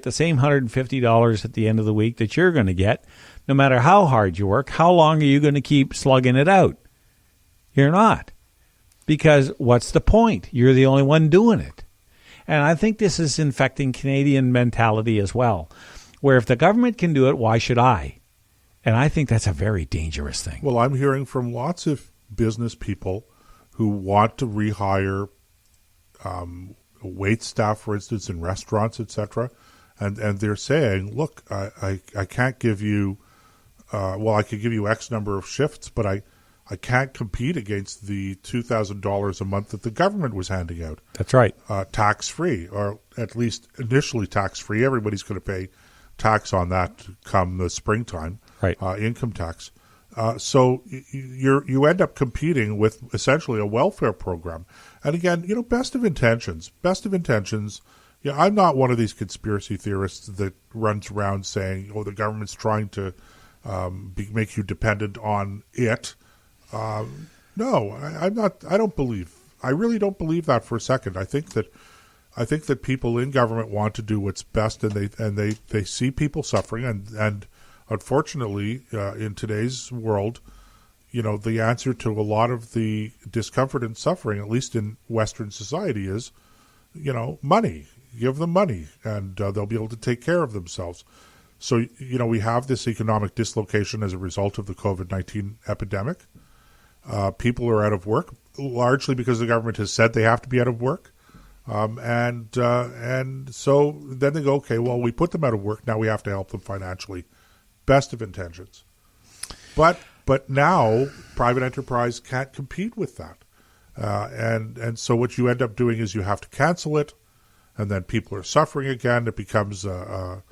the same $150 at the end of the week that you're going to get, no matter how hard you work. How long are you going to keep slugging it out? You're not. Because what's the point? You're the only one doing it. And I think this is infecting Canadian mentality as well, where if the government can do it, why should I? And I think that's a very dangerous thing. Well, I'm hearing from lots of business people who want to rehire wait staff, for instance, in restaurants, etc. And they're saying, look, I can't give you, I could give you X number of shifts, but I can't compete against the $2,000 a month that the government was handing out. That's right. Tax-free, or at least initially tax-free. Everybody's going to pay tax on that come the springtime, right? Income tax. So you end up competing with essentially a welfare program. And again, best of intentions. I'm not one of these conspiracy theorists that runs around saying, the government's trying to make you dependent on it. No, I'm not. I really don't believe that for a second. I think that people in government want to do what's best, and they see people suffering, and unfortunately, in today's world, the answer to a lot of the discomfort and suffering, at least in Western society, is, money. Give them money, and they'll be able to take care of themselves. So, we have this economic dislocation as a result of the COVID-19 epidemic. People are out of work, largely because the government has said they have to be out of work. And so then they go, okay, well, we put them out of work. Now we have to help them financially. Best of intentions. But now private enterprise can't compete with that. And so what you end up doing is you have to cancel it, and then people are suffering again. It becomes a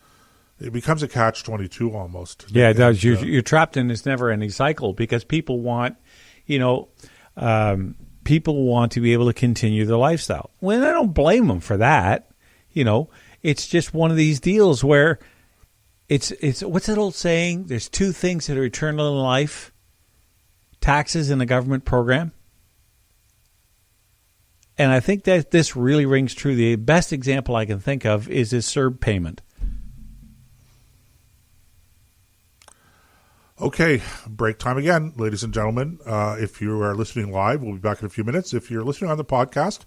catch-22 almost. Yeah, it does. You're trapped in this never-ending cycle because people want, people want to be able to continue their lifestyle. Well, I don't blame them for that. It's just one of these deals where it's what's that old saying? There's two things that are eternal in life: taxes and a government program. And I think that this really rings true. The best example I can think of is this CERB payment. Okay, break time again, ladies and gentlemen. If you are listening live, we'll be back in a few minutes. If you're listening on the podcast,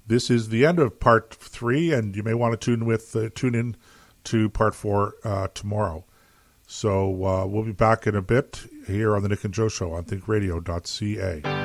this is the end of part 3, and you may want to tune in to part 4 tomorrow. So we'll be back in a bit here on the Nick and Joe Show on ThinkRadio.ca.